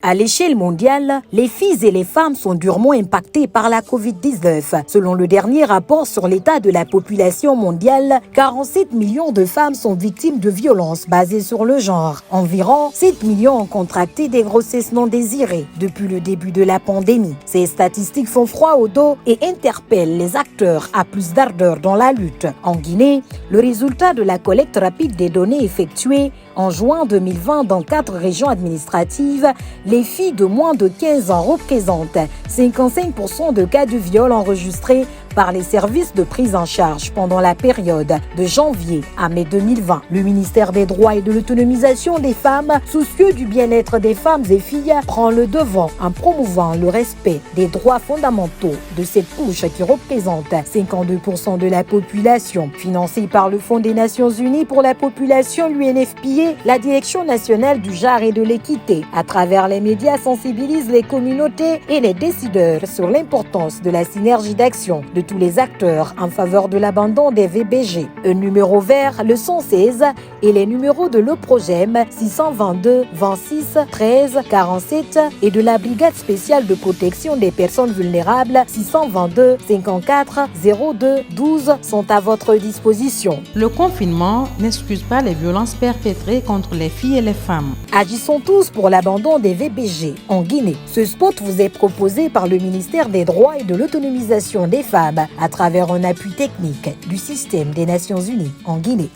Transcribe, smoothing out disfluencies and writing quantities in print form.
À l'échelle mondiale, les filles et les femmes sont durement impactées par la Covid-19. Selon le dernier rapport sur l'état de la population mondiale, 47 millions de femmes sont victimes de violences basées sur le genre. Environ 7 millions ont contracté des grossesses non désirées depuis le début de la pandémie. Ces statistiques font froid au dos et interpellent les acteurs à plus d'ardeur dans la lutte. En Guinée, le résultat de la collecte rapide des données effectuée en juin 2020 dans 4 régions administratives, les filles de moins de 15 ans représentent 55% de cas de viol enregistrés par les services de prise en charge pendant la période de janvier à mai 2020. Le ministère des Droits et de l'Autonomisation des femmes, soucieux du bien-être des femmes et filles, prend le devant en promouvant le respect des droits fondamentaux de cette couche qui représente 52% de la population. Financée par le Fonds des Nations Unies pour la population, l'UNFPA, la Direction nationale du genre et de l'équité, à travers les médias, sensibilise les communautés et les décideurs sur l'importance de la synergie d'action de tous les acteurs en faveur de l'abandon des VBG. Un numéro vert, le 116, et les numéros de l'OPROGEM 622 26 13 47 et de la Brigade spéciale de protection des personnes vulnérables 622 54 02 12 sont à votre disposition. Le confinement n'excuse pas les violences perpétrées contre les filles et les femmes. Agissons tous pour l'abandon des VBG en Guinée. Ce spot vous est proposé par le ministère des Droits et de l'Autonomisation des femmes à travers un appui technique du système des Nations Unies en Guinée.